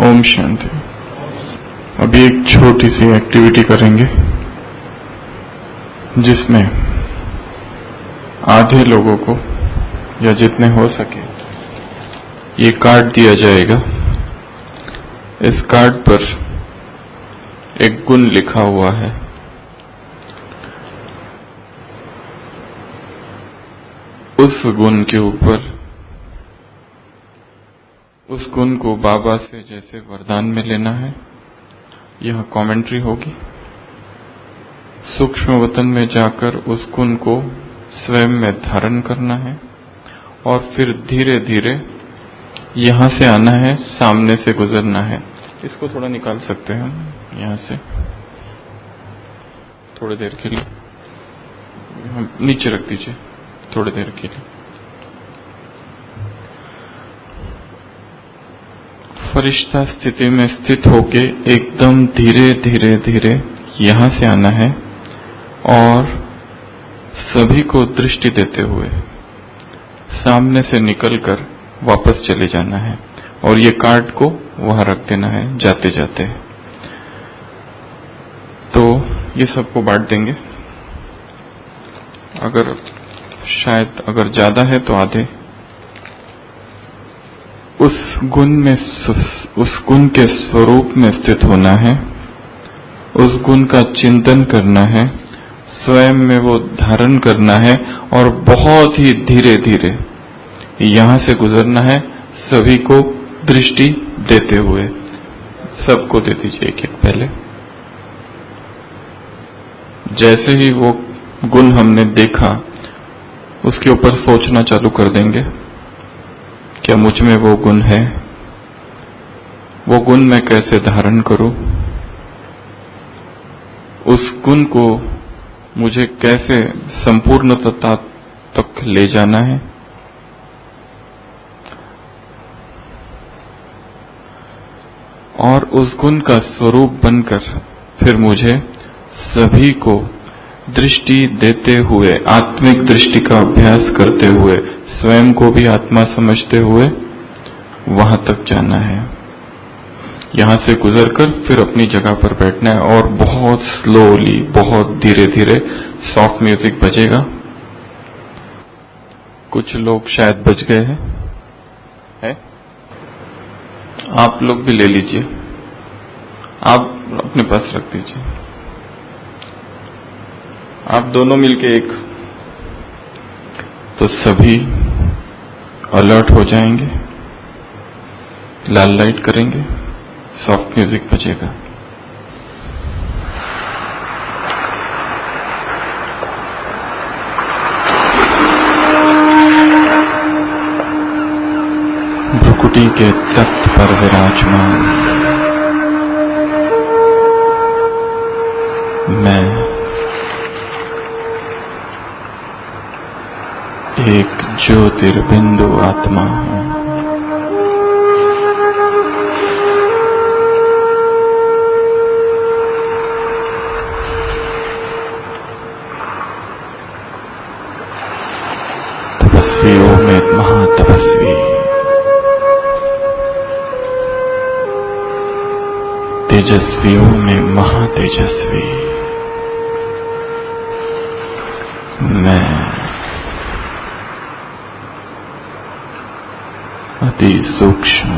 ओम शांति। अभी एक छोटी सी एक्टिविटी करेंगे जिसमें आधे लोगों को या जितने हो सके ये कार्ड दिया जाएगा। इस कार्ड पर एक गुण लिखा हुआ है। उस गुण के ऊपर उस गुण को बाबा से जैसे वरदान में लेना है। यह कमेंट्री होगी। सूक्ष्म वतन में जाकर उस गुण को स्वयं में धारण करना है और फिर धीरे धीरे यहां से आना है, सामने से गुजरना है। इसको थोड़ा निकाल सकते हैं हम यहां से थोड़ी देर के लिए। हम नीचे रख दीजिए थोड़ी देर के लिए। फरिश्ता स्थिति में स्थित होके एकदम धीरे धीरे धीरे यहां से आना है और सभी को दृष्टि देते हुए सामने से निकलकर वापस चले जाना है और ये कार्ड को वहां रख देना है जाते जाते। तो ये सबको बांट देंगे। अगर ज्यादा है तो आधे। उस गुण के स्वरूप में स्थित होना है, उस गुण का चिंतन करना है, स्वयं में वो धारण करना है और बहुत ही धीरे धीरे यहां से गुजरना है, सभी को दृष्टि देते हुए। सबको दे दीजिए एक एक पहले। जैसे ही वो गुण हमने देखा उसके ऊपर सोचना चालू कर देंगे, क्या मुझ में वो गुण है? वो गुण मैं कैसे धारण करूं? उस गुण को मुझे कैसे संपूर्णता तक ले जाना है? और उस गुण का स्वरूप बनकर फिर मुझे सभी को दृष्टि देते हुए, आत्मिक दृष्टि का अभ्यास करते हुए, स्वयं को भी आत्मा समझते हुए वहां तक जाना है। यहां से गुजरकर फिर अपनी जगह पर बैठना है और बहुत स्लोली, बहुत धीरे धीरे सॉफ्ट म्यूजिक बजेगा। कुछ लोग शायद बज गए हैं है? आप लोग भी ले लीजिए, आप अपने पास रख दीजिए। आप दोनों मिलके एक, तो सभी अलर्ट हो जाएंगे, लाल लाइट करेंगे, सॉफ्ट म्यूजिक बजेगा। भ्रुकुटी के तख्त पर विराजमान मैं एक ज्योतिर्बिंदु आत्मा हूं। तपस्वियों में महातपस्वी, तेजस्वियों में महातेजस्वी मैं अति सूक्ष्म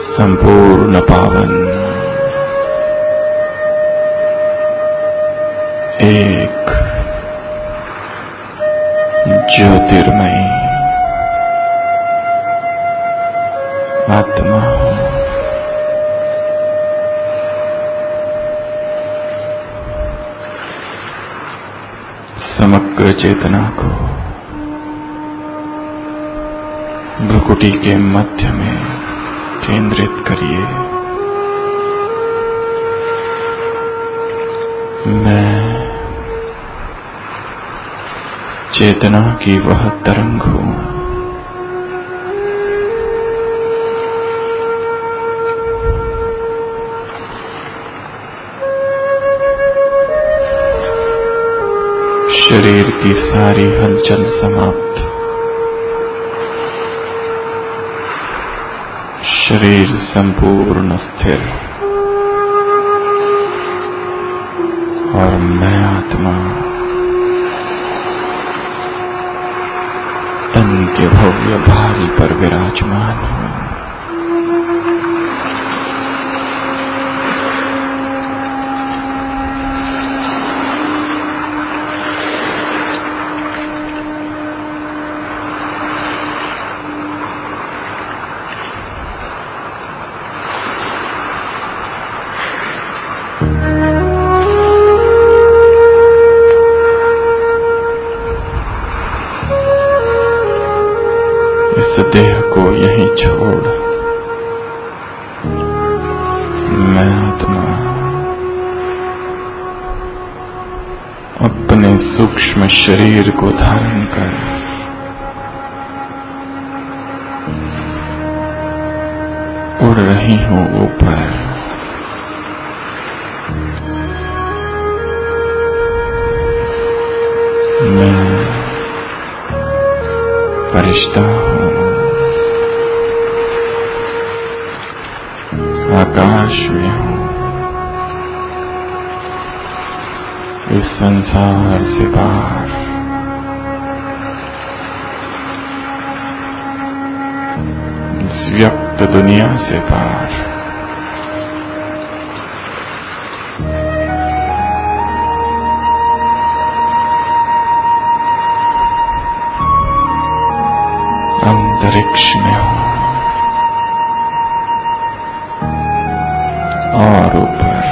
संपूर्ण पावन एक ज्योतिर्मयी आत्मा हूं। समग्र चेतना को भ्रुकुटी के मध्य में केंद्रित करिए। मैं चेतना की वह तरंग हूं शरीर की सारी हलचल समाप्त। शरीर संपूर्ण स्थिर और मैं आत्मा तन के भव्य भाल पर विराजमान हूं। देह को यहीं छोड़ मैं आत्मा अपने सूक्ष्म शरीर को धारण कर उड़ रही हूं ऊपर। मैं फरिश्ता हूं, आकाश में हूं, इस संसार से पार इस व्यक्त दुनिया से पार अंतरिक्ष में हूं और ऊपर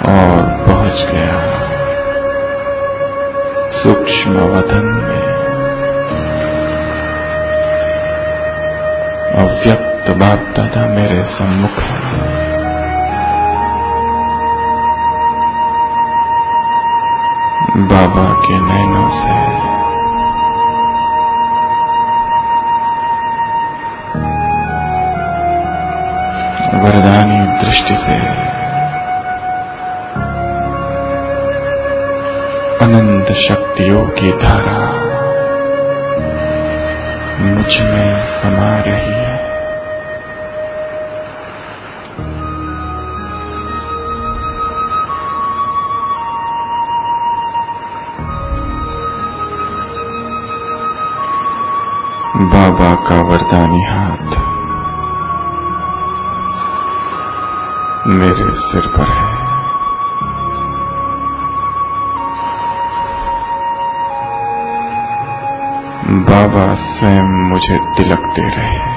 और पहुंच गया सूक्ष्म वतन में। अव्यक्त बाप दादा मेरे सम्मुख है। बाबा के नैनों से वरदानी दृष्टि से अनंत शक्तियों की धारा मुझ में समा रही है। बाबा का वरदानी हाथ मेरे सिर पर है। बाबा स्वयं मुझे तिलक दे रहे हैं।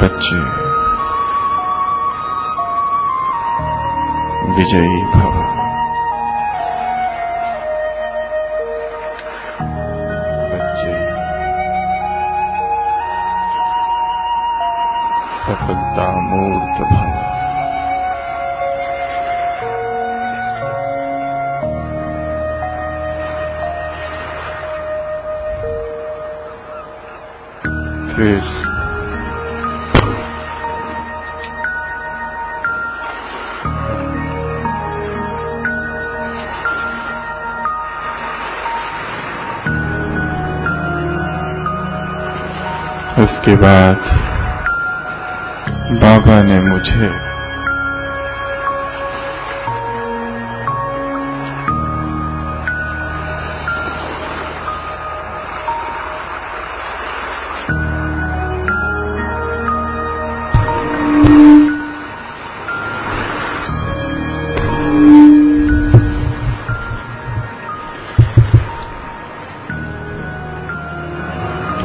बच्चे विजयी भव। सफलता मूर्त भव। फिर उसके बाद बाबा ने मुझे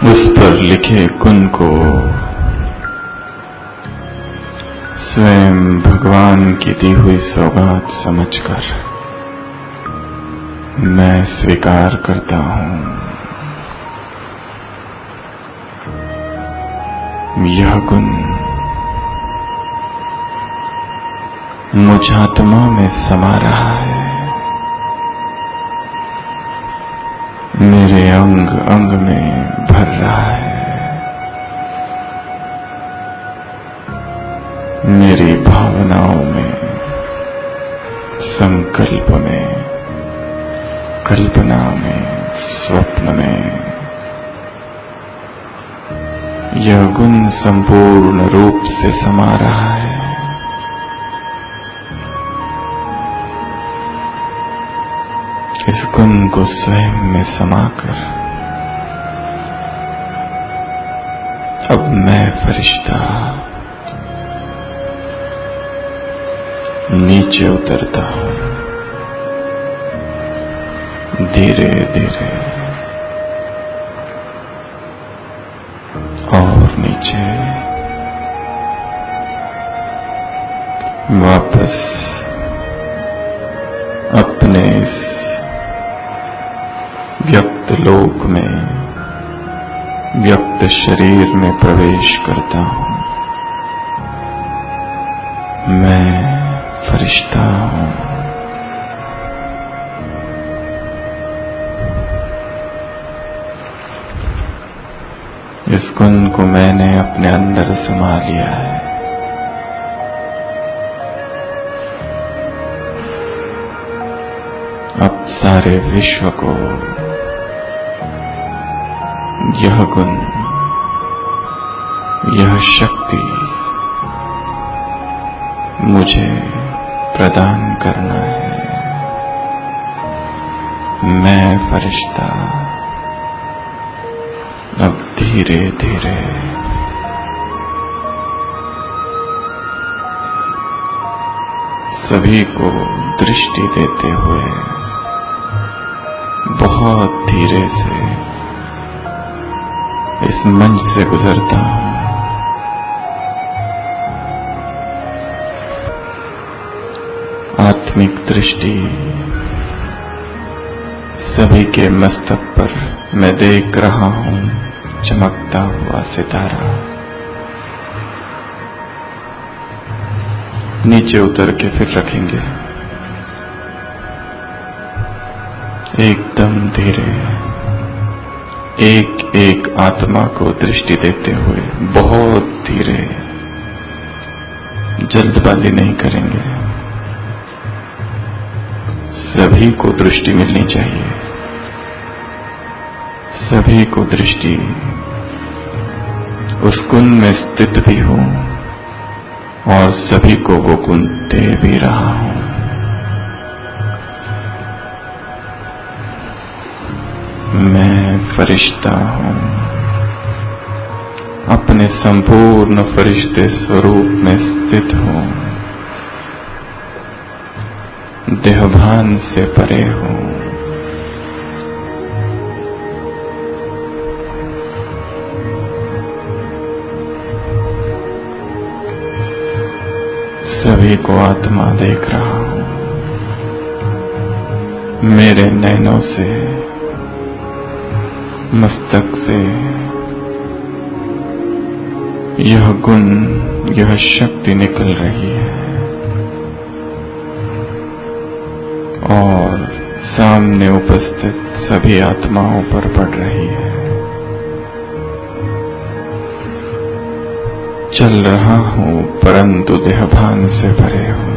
उस पर लिखे गुण को स्वयं भगवान की दी हुई सौगात समझकर मैं स्वीकार करता हूं। यह गुण मुझ आत्मा में समा रहा है। मेरे अंग अंग में भर रहा है। मेरी भावनाओं में, संकल्प में, कल्पना में, स्वप्न में यह गुण संपूर्ण रूप से समा रहा है। इस गुण को स्वयं में समाकर अब मैं फरिश्ता नीचे उतरता हूं, धीरे धीरे और नीचे, वापस अपने इस व्यक्त लोक में, व्यक्त शरीर में प्रवेश करता हूं। मैं फरिश्ता हूं। इस गुण को मैंने अपने अंदर समा लिया है। अब सारे विश्व को यह गुण, यह शक्ति मुझे प्रदान करना है। मैं फरिश्ता अब धीरे धीरे सभी को दृष्टि देते हुए बहुत धीरे से इस मंच से गुजरता हूं। आत्मिक दृष्टि सभी के मस्तक पर मैं देख रहा हूं, चमकता हुआ सितारा। नीचे उतर के फिर रखेंगे, एकदम धीरे, एक एक आत्मा को दृष्टि देते हुए बहुत धीरे, जल्दबाजी नहीं करेंगे। सभी को दृष्टि मिलनी चाहिए, सभी को दृष्टि उस गुण में स्थित भी हो और सभी को वो गुण दे भी रहा हूं। मैं फरिश्ता हूं, अपने संपूर्ण फरिश्ते स्वरूप में स्थित हूं, देहभान से परे हूं। सभी को आत्मा देख रहा हूं, मेरे नैनों से, मस्तक से यह गुण, यह शक्ति निकल रही है और सामने उपस्थित सभी आत्माओं पर पड़ रही है। चल रहा हूं परंतु देहभान से भरे हूं,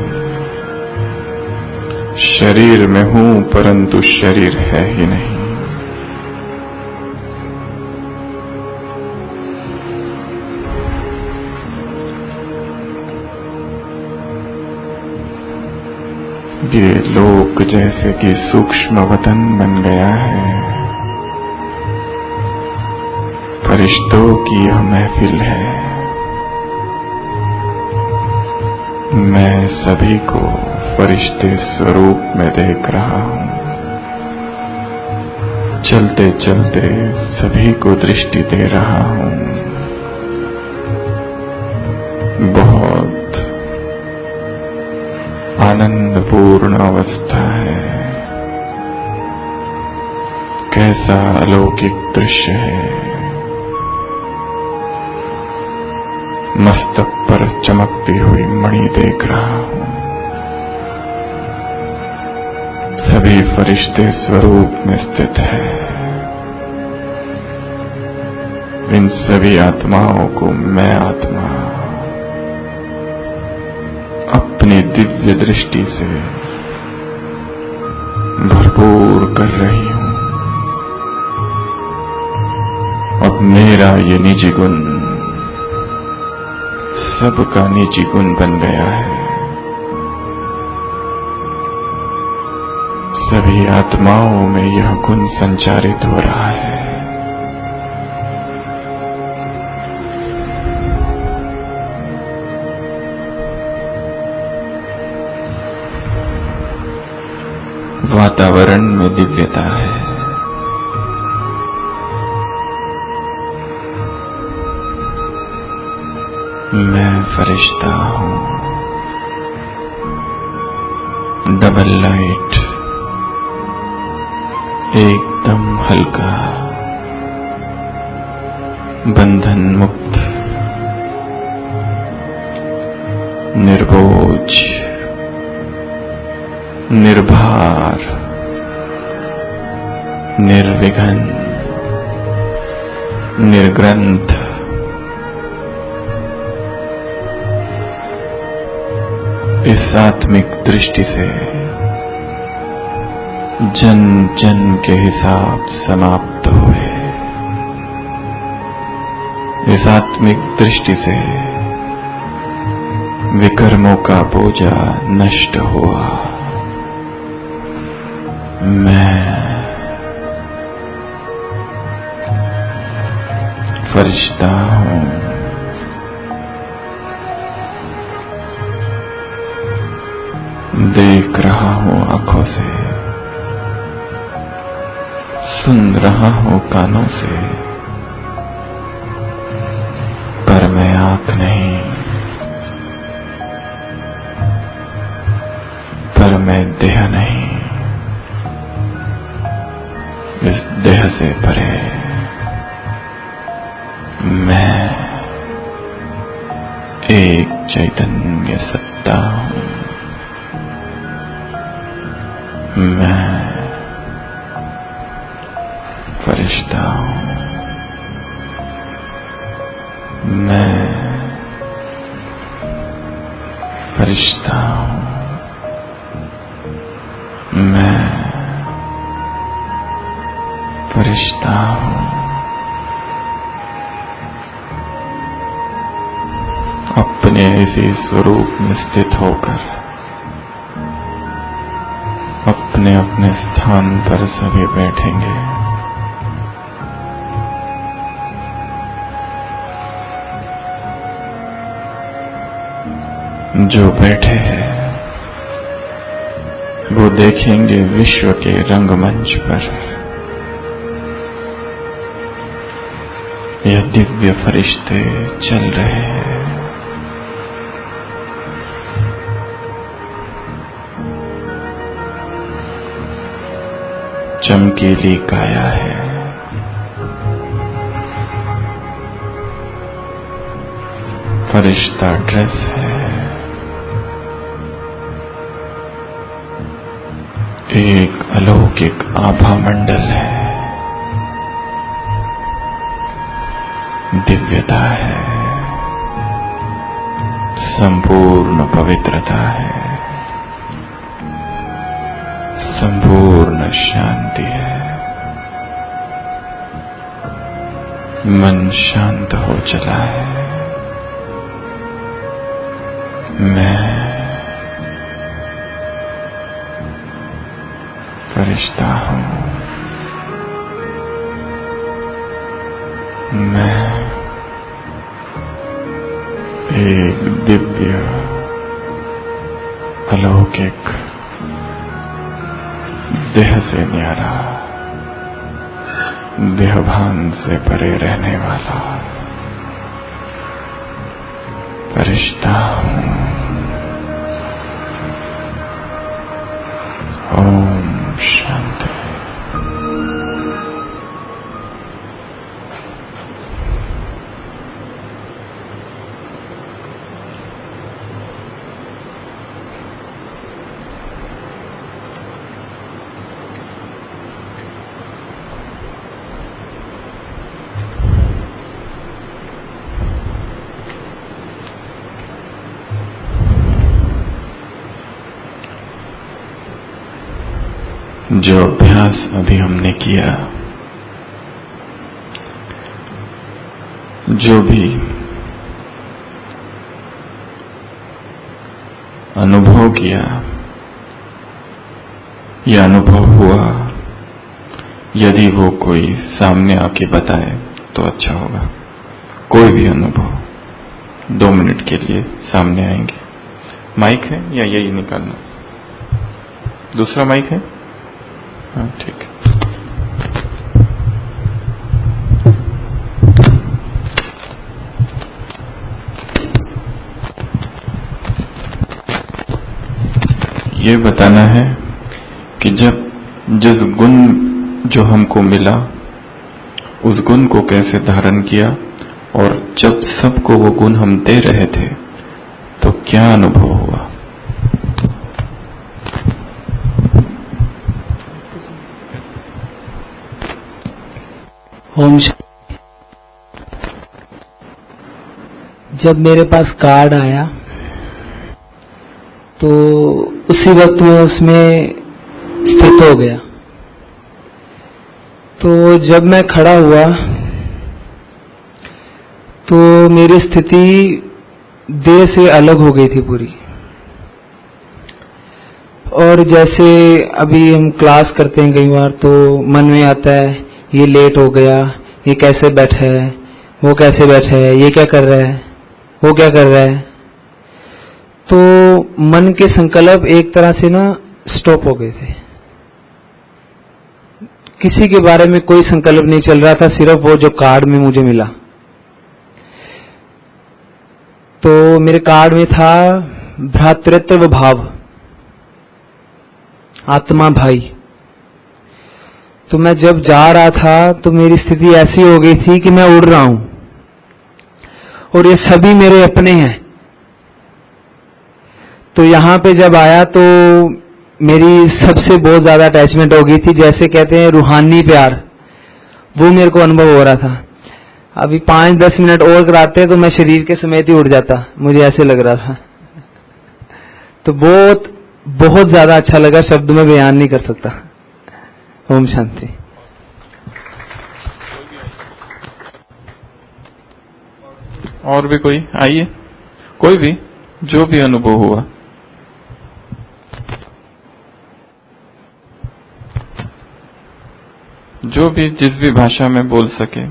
शरीर में हूं परंतु शरीर है ही नहीं। ये लोक जैसे कि सूक्ष्म वतन बन गया है, फरिश्तों की यह महफिल है। मैं सभी को फरिश्ते स्वरूप में देख रहा हूं, चलते चलते सभी को दृष्टि दे रहा हूं। बहुत आनंदपूर्ण अवस्था है, कैसा अलौकिक दृश्य है। मस्तक पर चमकती हुई मणि देख रहा हूं, सभी फरिश्ते स्वरूप में स्थित है। इन सभी आत्माओं को मैं आत्मा अपनी दिव्य दृष्टि से भरपूर कर रही हूं। अब मेरा ये निजी गुण सबका निजी गुण बन गया है। सभी आत्माओं में यह गुण संचारित हो रहा है। वातावरण में दिव्यता है। मैं फरिश्ता हूं। डबल लाइट, एकदम हल्का, बंधन मुक्त, निर्बोझ, निर्भार, निर्विघ्न, निर्ग्रंथ, इस आत्मिक दृष्टि से जन जन के हिसाब समाप्त हुए। इस आत्मिक दृष्टि से विकर्मों का बोझा नष्ट हुआ। मैं फरिश्ता हूं। देख रहा हूं आंखों से, सुन रहा हूं कानों से, पर मैं आंख नहीं, पर मैं देह नहीं। इस देह से परे मैं एक चैतन्य सत्ता हूं। मैं फरिश्ता हूं। मैं फरिश्ता हूं। मैं फरिश्ता हूं। अपने इसी स्वरूप में स्थित होकर अपने अपने स्थान पर सभी बैठेंगे। जो बैठे हैं वो देखेंगे विश्व के रंगमंच पर यह दिव्य फरिश्ते चल रहे हैं। चमकीली काया है, फरिश्ता ड्रेस है, एक अलौकिक आभा मंडल है, दिव्यता है, संपूर्ण पवित्रता है, संपूर्ण शांति है। मन शांत हो चला है। मैं फरिश्ता हूं। मैं एक दिव्य अलौकिक देह से न्यारा, देहभान से परे रहने वाला फरिश्ता हूं। ओम शांति। जो अभ्यास अभी हमने किया, जो भी अनुभव किया या अनुभव हुआ, यदि वो कोई सामने आके बताए तो अच्छा होगा। कोई भी अनुभव 2 मिनट के लिए सामने आएंगे। माइक है या यही निकालना? दूसरा माइक है? हाँ, ठीक है। ये बताना है कि जब जिस गुण जो हमको मिला, उस गुण को कैसे धारण किया, और जब सबको वो गुण हम दे रहे थे तो क्या अनुभव हुआ। ओम। जब मेरे पास कार्ड आया तो उसी वक्त मैं उसमें स्थित हो गया। तो जब मैं खड़ा हुआ तो मेरी स्थिति देह से अलग हो गई थी पूरी। और जैसे अभी हम क्लास करते हैं कई बार तो मन में आता है ये लेट हो गया, ये कैसे बैठा है, वो कैसे बैठा है, ये क्या कर रहा है, वो क्या कर रहा है। तो मन के संकल्प एक तरह से ना स्टॉप हो गए थे। किसी के बारे में कोई संकल्प नहीं चल रहा था, सिर्फ वो जो कार्ड में मुझे मिला। तो मेरे कार्ड में था भ्रातृत्व भाव, आत्मा भाई। तो मैं जब जा रहा था तो मेरी स्थिति ऐसी हो गई थी कि मैं उड़ रहा हूं और ये सभी मेरे अपने हैं। तो यहां पे जब आया तो मेरी सबसे बहुत ज्यादा अटैचमेंट हो गई थी, जैसे कहते हैं रूहानी प्यार, वो मेरे को अनुभव हो रहा था। अभी 5-10 मिनट और कराते तो मैं शरीर के समेत ही उड़ जाता, मुझे ऐसे लग रहा था। तो बहुत बहुत ज्यादा अच्छा लगा, शब्द में बयान नहीं कर सकता। ओम शांति। और भी कोई आइए, कोई भी जो भी अनुभव हुआ। जो भी जिस भी भाषा में बोल सके।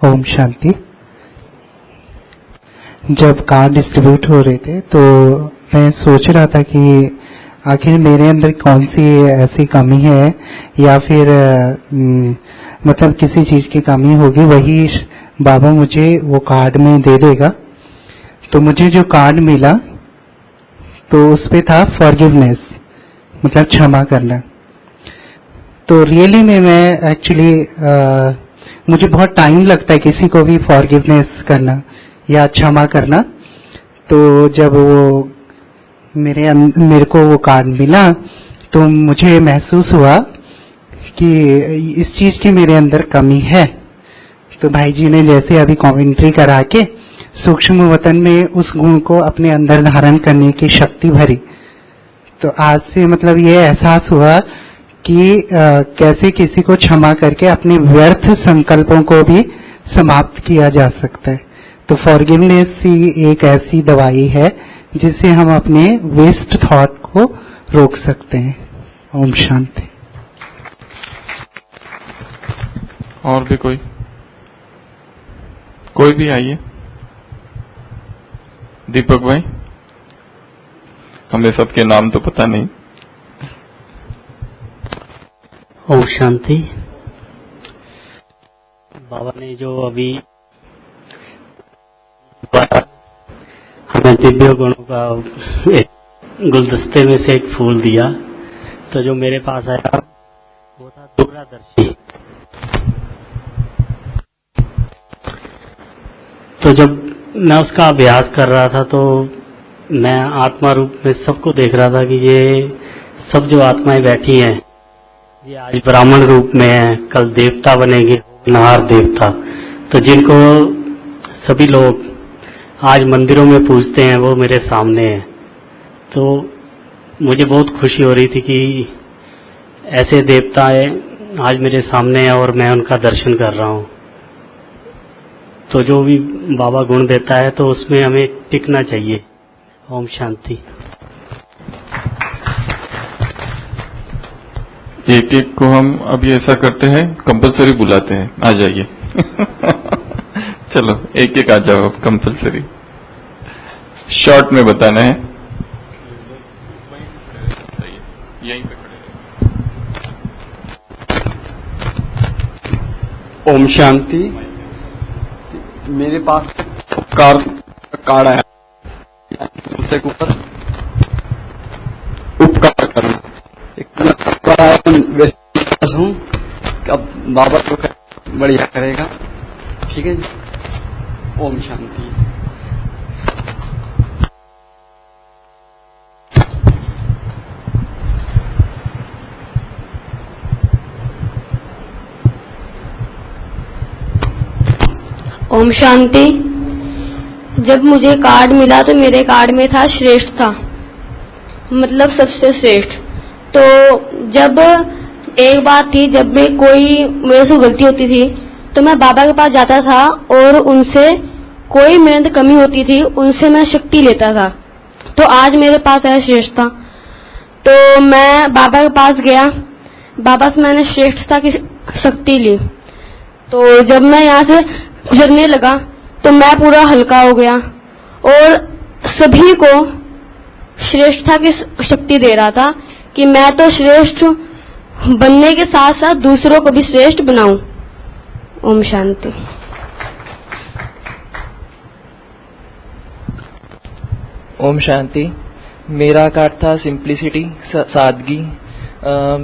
ओम शांति। जब कार्ड डिस्ट्रीब्यूट हो रहे थे तो मैं सोच रहा था कि आखिर मेरे अंदर कौन सी ऐसी कमी है या फिर मतलब किसी चीज की कमी होगी, वही बाबा मुझे वो कार्ड में दे देगा। तो मुझे जो कार्ड मिला तो उस पे था फॉरगिवनेस, मतलब क्षमा करना। तो रियली में मैं एक्चुअली मुझे बहुत टाइम लगता है किसी को भी फॉरगिवनेस करना या क्षमा करना। तो जब वो मेरे को वो कार्ड मिला तो मुझे महसूस हुआ कि इस चीज की मेरे अंदर कमी है। तो भाई जी ने जैसे अभी कमेंट्री करा के सूक्ष्म वतन में उस गुण को अपने अंदर धारण करने की शक्ति भरी, तो आज से मतलब ये एहसास हुआ कि कैसे किसी को क्षमा करके अपने व्यर्थ संकल्पों को भी समाप्त किया जा सकता है। तो फॉरगिवनेस ही एक ऐसी दवाई है जिससे हम अपने वेस्ट थॉट को रोक सकते हैं। ओम शांति। और भी कोई भी आइए। दीपक भाई, हमें सबके नाम तो पता नहीं। ओम शांति। बाबा ने जो अभी हमें दिव्य गुणों का एक गुलदस्ते में से एक फूल दिया, तो जो मेरे पास आया वो था दूरदर्शी। तो जब मैं उसका अभ्यास कर रहा था तो मैं आत्मा रूप में सबको देख रहा था कि ये सब जो आत्माएं बैठी हैं ये आज ब्राह्मण रूप में है, कल देवता बनेंगे, होनहार देवता। तो जिनको सभी लोग आज मंदिरों में पूजते हैं वो मेरे सामने हैं। तो मुझे बहुत खुशी हो रही थी कि ऐसे देवता है आज मेरे सामने हैं और मैं उनका दर्शन कर रहा हूँ। तो जो भी बाबा गुण देता है तो उसमें हमें टिकना चाहिए। ओम शांति। एक एक को हम अभी ऐसा करते हैं, कंपलसरी बुलाते हैं, आ जाइए। चलो एक एक आ जाओ, कंपलसरी शॉर्ट में बताना है। यहीं पे खड़े रहे। ओम शांति। मेरे पास कार्ड आया, दूसरे के ऊपर उपकार करना। हूँ अब बाबा तो बढ़िया करेगा। ठीक है जी। ओम शांति। ओम शांति। जब मुझे कार्ड मिला तो मेरे कार्ड में था श्रेष्ठ था, मतलब सबसे श्रेष्ठ। तो जब एक बात थी, जब मैं कोई मेरे से गलती होती थी तो मैं बाबा के पास जाता था और उनसे कोई मेरे अंदर कमी होती थी उनसे मैं शक्ति लेता था। तो आज मेरे पास है श्रेष्ठता। तो मैं बाबा के पास गया, बाबा से मैंने श्रेष्ठता की शक्ति ली। तो जब मैं यहाँ से गुजरने लगा तो मैं पूरा हल्का हो गया और सभी को श्रेष्ठता की शक्ति दे रहा था कि मैं तो श्रेष्ठ बनने के साथ साथ दूसरों को भी श्रेष्ठ बनाऊं। ओम शांति। ओम शांति। मेरा कार्ड था सिंप्लिसिटी, सादगी।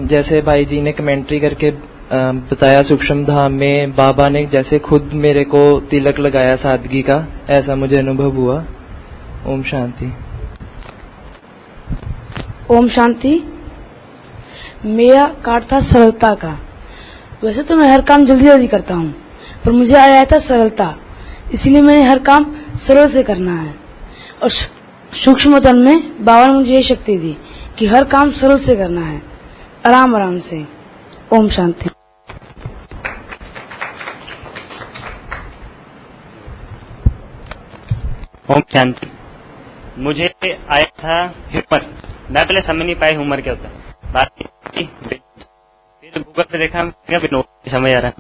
जैसे भाई जी ने कमेंट्री करके बताया, सूक्ष्म धाम में बाबा ने जैसे खुद मेरे को तिलक लगाया सादगी का, ऐसा मुझे अनुभव हुआ। ओम शांति। ओम शांति। मेरा कार्ड था सरलता का। वैसे तो मैं हर काम जल्दी जल्दी करता हूँ, पर मुझे आया था सरलता, इसलिए मैंने हर काम सरल से करना है। और सूक्ष्म तन में बाबा ने मुझे ये शक्ति दी कि हर काम सरल से करना है, आराम आराम से। ओम शांति। ओम शांति। मुझे आया था ह्यूमर। मैं पहले समझ नहीं पाया ह्यूमर क्या होता है। बात फिर गूगल पे देखा, समझ आ रहा।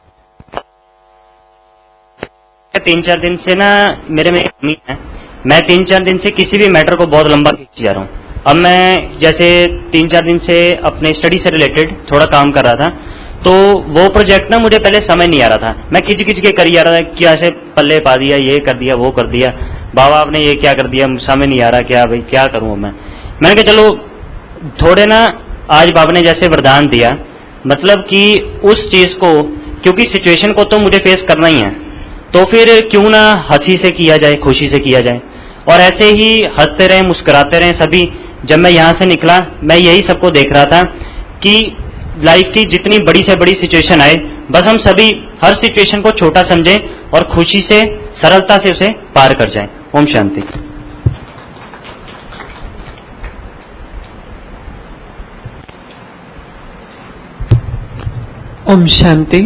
3-4 दिन से ना मेरे में कमी है। मैं 3-4 दिन से किसी भी मैटर को बहुत लंबा खींच जा रहा हूँ। अब मैं जैसे 3-4 दिन से अपने स्टडी से रिलेटेड थोड़ा काम कर रहा था, तो वो प्रोजेक्ट ना मुझे पहले समझ नहीं आ रहा था। मैं खिंच के करी जा रहा था, क्या ऐसे पल्ले पा दिया, ये कर दिया, वो कर दिया, बाबा आपने ये क्या कर दिया, समझ नहीं आ रहा, क्या भाई क्या करूँ मैंने कहा चलो थोड़े ना, आज बाबा ने जैसे वरदान दिया, मतलब कि उस चीज को, क्योंकि सिचुएशन को तो मुझे फेस करना ही है, तो फिर क्यों ना हंसी से किया जाए, खुशी से किया जाए। और ऐसे ही हंसते रहें, मुस्कुराते रहें सभी। जब मैं यहाँ से निकला, मैं यही सबको देख रहा था कि लाइफ की जितनी बड़ी से बड़ी सिचुएशन आए, बस हम सभी हर सिचुएशन को छोटा समझें और खुशी से, सरलता से उसे पार कर जाएं। ओम शांति। ओम शांति।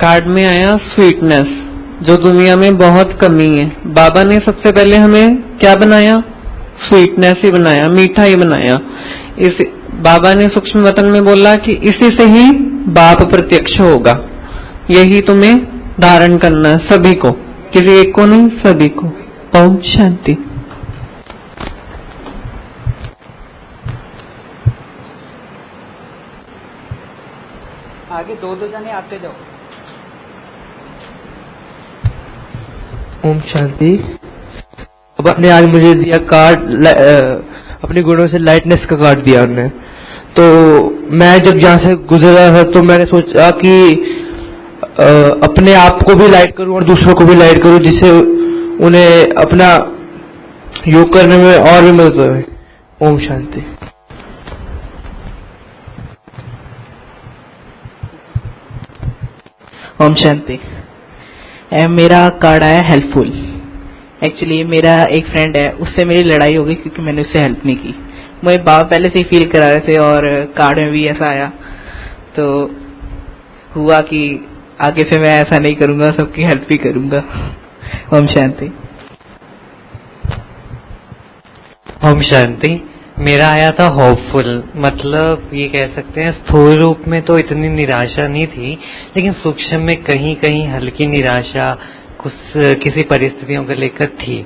कार्ड में आया स्वीटनेस, जो दुनिया में बहुत कमी है। बाबा ने सबसे पहले हमें क्या बनाया? स्वीटनेस ही बनाया, मीठा ही बनाया। इस बाबा ने सूक्ष्म वतन में बोला कि इसी से ही बाप प्रत्यक्ष होगा। यही तुम्हें धारण करना है, सभी को, किसी एक को नहीं, सभी को। ओम शांति। आगे दो जने आते जाओ। ओम शांति। बाबा ने आज मुझे दिया कार्ड, अपने गुणों से लाइटनेस का कार्ड दिया उन्होंने। तो मैं जब यहाँ से गुजर रहा था तो मैंने सोचा कि अपने आप को भी लाइट करूं और दूसरों को भी लाइट करूं, जिससे उन्हें अपना योग करने में और भी मदद हो। ओम शांति। ओम शांति। मेरा कार्ड आया हेल्पफुल। एक्चुअली मेरा एक फ्रेंड है, उससे मेरी लड़ाई हो गई क्योंकि मैंने उससे हेल्प नहीं की। मुझे बाबा पहले से ही फील करा रहे थे और कार्ड में भी ऐसा आया, तो हुआ कि आगे से मैं ऐसा नहीं करूंगा, सबकी हेल्प भी करूंगा। ओम शांति। ओम शांति। मेरा आया था होपफुल, मतलब ये कह सकते हैं स्थूल रूप में तो इतनी निराशा नहीं थी, लेकिन सूक्ष्म में कहीं कहीं हल्की निराशा कुछ किसी परिस्थितियों को लेकर थी।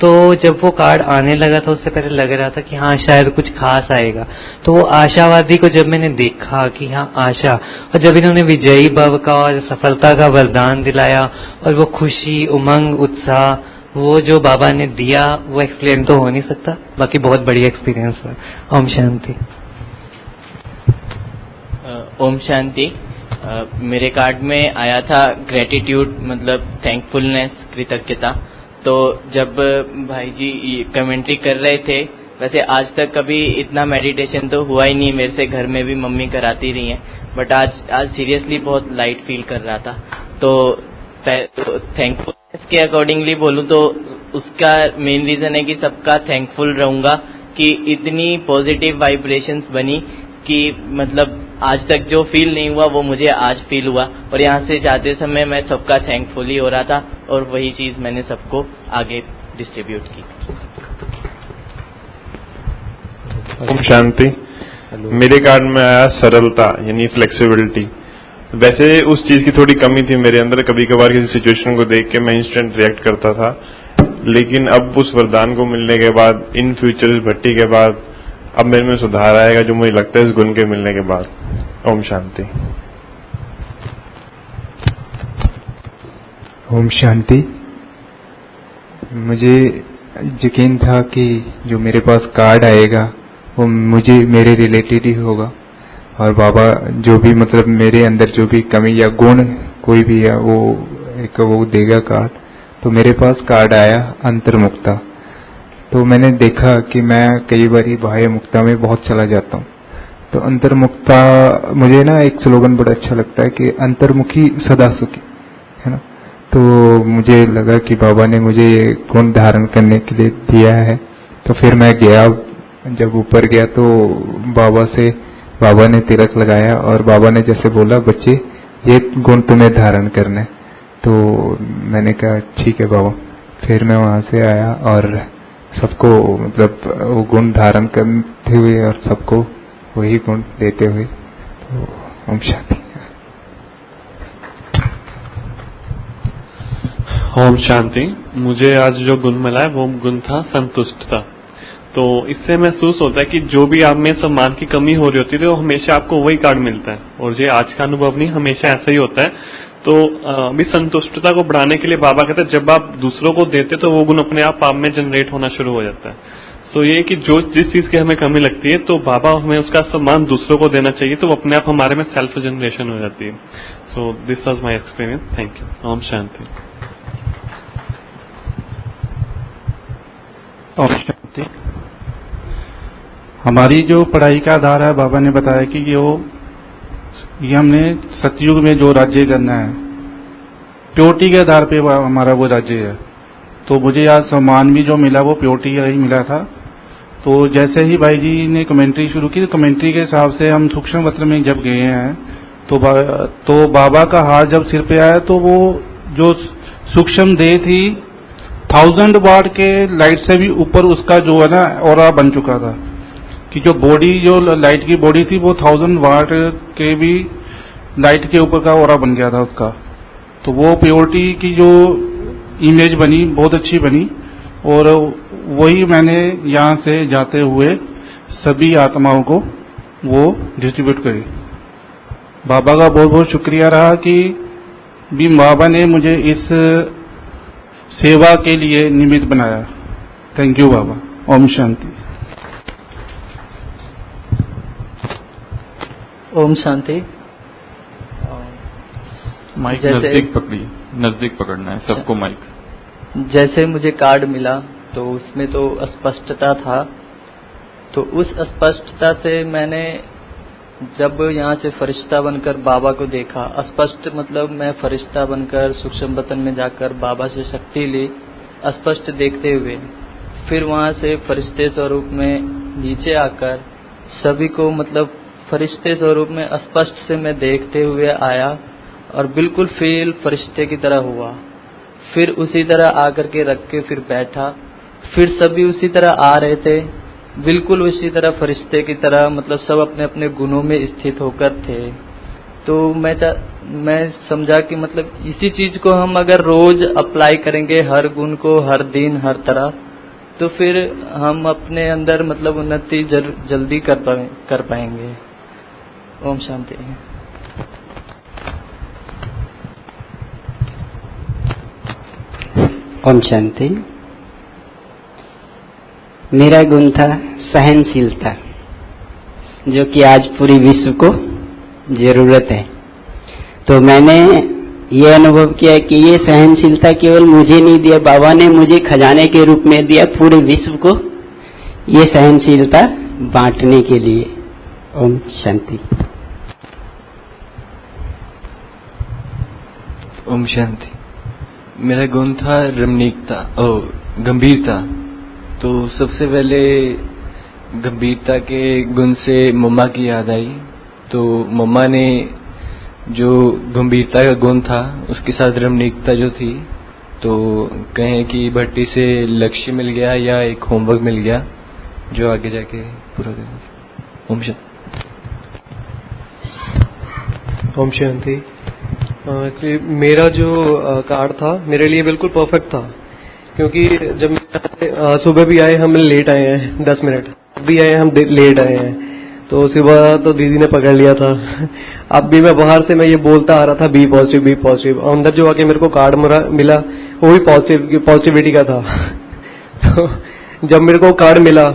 तो जब वो कार्ड आने लगा था उससे पहले लग रहा था कि हाँ शायद कुछ खास आएगा। तो वो आशावादी को जब मैंने देखा कि हाँ आशा, और जब इन्होंने विजयी भव का और सफलता का वरदान दिलाया और वो खुशी, उमंग, उत्साह वो जो बाबा ने दिया वो एक्सप्लेन तो हो नहीं सकता। बाकी बहुत बढ़िया एक्सपीरियंस था। ओम शांति। ओम शांति। मेरे कार्ड में आया था ग्रेटिट्यूड, मतलब थैंकफुलनेस, कृतज्ञता। तो जब भाई जी कमेंट्री कर रहे थे, वैसे आज तक कभी इतना मेडिटेशन तो हुआ ही नहीं मेरे से, घर में भी मम्मी कराती रही हैं, बट आज सीरियसली बहुत लाइट फील कर रहा था। तो थैंकफुलनेस के अकॉर्डिंगली बोलूं तो उसका मेन रीजन है कि सबका थैंकफुल रहूंगा कि इतनी पॉजिटिव वाइब्रेशंस बनी कि मतलब आज तक जो फील नहीं हुआ वो मुझे आज फील हुआ। और यहाँ से जाते समय मैं सबका थैंकफुल ही हो रहा था और वही चीज मैंने सबको आगे डिस्ट्रीब्यूट की। ओम शांति। मेरे कार्ड में आया सरलता, यानी फ्लेक्सिबिलिटी। वैसे उस चीज की थोड़ी कमी थी मेरे अंदर, कभी कभार किसी सिचुएशन को देख के मैं इंस्टेंट रिएक्ट करता था, लेकिन अब उस वरदान को मिलने के बाद, इन फ्यूचर इस भट्टी के बाद, अब मेरे में सुधार आएगा जो मुझे लगता है इस गुण के मिलने के बाद। ओम शांति। ओम शांति। मुझे यकीन था कि जो मेरे पास कार्ड आएगा वो मुझे मेरे रिलेटेड ही होगा, और बाबा जो भी मतलब मेरे अंदर जो भी कमी या गुण कोई भी है वो देगा कार्ड। तो मेरे पास कार्ड आया अंतर्मुक्ता। तो मैंने देखा कि मैं कई बार बाह्य मुक्ता में बहुत चला जाता हूँ। तो अंतर्मुक्ता, मुझे ना एक स्लोगन बड़ा अच्छा लगता है कि अंतर्मुखी सदा सुखी, है ना। तो मुझे लगा कि बाबा ने मुझे ये गुण धारण करने के लिए दिया है। तो फिर मैं गया, जब ऊपर गया तो बाबा ने तिलक लगाया और बाबा ने जैसे बोला, बच्चे ये गुण तुम्हें धारण करना है। तो मैंने कहा ठीक है बाबा। फिर मैं वहां से आया और सबको मतलब वो गुण धारण करते हुए और सबको वही गुण देते हुए। तो ओम शांति। ओम शांति। मुझे आज जो गुण मिला है वो गुण था संतुष्टता। तो इससे महसूस होता है कि जो भी आप में सम्मान की कमी हो रही होती है, तो हमेशा आपको वही कार्ड मिलता है। और ये आज का अनुभव नहीं, हमेशा ऐसा ही होता है। तो अभी संतुष्टता को बढ़ाने के लिए बाबा कहते हैं जब आप दूसरों को देते तो वो गुण अपने आप में जनरेट होना शुरू हो जाता है। सो ये कि जिस चीज की हमें कमी लगती है तो बाबा हमें उसका सम्मान दूसरों को देना चाहिए, तो वो अपने आप हमारे में सेल्फ जनरेशन हो जाती है। So this was my experience. Thank you. ओम शांति। ओम शांति। हमारी जो पढ़ाई का आधार है, बाबा ने बताया कि ये हमने सतयुग में जो राज्य करना है, प्योरिटी के आधार पे हमारा वो राज्य है। तो मुझे आज सम्मान भी जो मिला वो प्योरिटी का ही मिला था। तो जैसे ही भाई जी ने कमेंट्री शुरू की, कमेंट्री के हिसाब से हम सूक्ष्म वस्त्र में जब गए हैं तो बाबा का हाथ जब सिर पे आया तो वो जो सूक्ष्म देह थी 1000 वाट के लाइट से भी ऊपर उसका जो है ना ऑरा बन चुका था, कि जो बॉडी, जो लाइट की बॉडी थी वो 1000 वाट के भी लाइट के ऊपर का ऑरा बन गया था उसका। तो वो प्योरिटी की जो इमेज बनी बहुत अच्छी बनी, और वही मैंने यहाँ से जाते हुए सभी आत्माओं को वो डिस्ट्रीब्यूट करी। बाबा का बहुत बहुत शुक्रिया रहा कि भी बाबा ने मुझे इस सेवा के लिए निमित्त बनाया। थैंक यू बाबा। ओम शांति। ओम शांति। माइक नजदीक पकड़िए, नजदीक पकड़ना है सबको माइक। जैसे मुझे कार्ड मिला तो उसमें तो अस्पष्टता था, तो उस अस्पष्टता से मैंने जब यहाँ से फरिश्ता बनकर बाबा को देखा, स्पष्ट मतलब मैं फरिश्ता बनकर सूक्ष्म वतन में जाकर बाबा से शक्ति ली, स्पष्ट देखते हुए, फिर वहाँ से फरिश्ते स्वरूप में नीचे आकर सभी को मतलब फरिश्ते स्वरूप में स्पष्ट से मैं देखते हुए आया और बिल्कुल फील फरिश्ते की तरह हुआ। फिर उसी तरह आकर के रख के फिर बैठा, फिर सभी उसी तरह आ रहे थे, बिल्कुल उसी तरह फरिश्ते की तरह, मतलब सब अपने अपने गुणों में स्थित होकर थे। तो मैं समझा कि मतलब इसी चीज को हम अगर रोज अप्लाई करेंगे, हर गुण को, हर दिन, हर तरह, तो फिर हम अपने अंदर मतलब उन्नति जल्दी कर पाएंगे। ओम शांति। ओम शांति। मेरा गुण था सहनशीलता, जो कि आज पूरी विश्व को जरूरत है। तो मैंने ये अनुभव किया कि ये सहनशीलता केवल मुझे नहीं दिया, बाबा ने मुझे खजाने के रूप में दिया पूरे विश्व को ये सहनशीलता बांटने के लिए। ओम शांति। ओम शांति। मेरा गुण था रमणीकता और गंभीरता। तो सबसे पहले गंभीरता के गुण से मम्मा की याद आई। तो मम्मा ने जो गंभीरता का गुण था उसके साथ रमणीकता जो थी, तो कहें कि भट्टी से लक्ष्य मिल गया या एक होमवर्क मिल गया जो आगे जाके पूरा करेंगे। ओम शांति। ओम शांति। मेरा जो कार्ड था मेरे लिए बिल्कुल परफेक्ट था, क्योंकि जब सुबह भी आए हम लेट आए हैं 10 मिनट, भी आए हम लेट आए हैं। तो सुबह तो दीदी ने पकड़ लिया था। अब भी मैं बाहर से मैं ये बोलता आ रहा था बी पॉजिटिव बी पॉजिटिव, अंदर जो आके मेरे को कार्ड मिला वो भी पॉजिटिविटी का था। तो जब मेरे को कार्ड मिला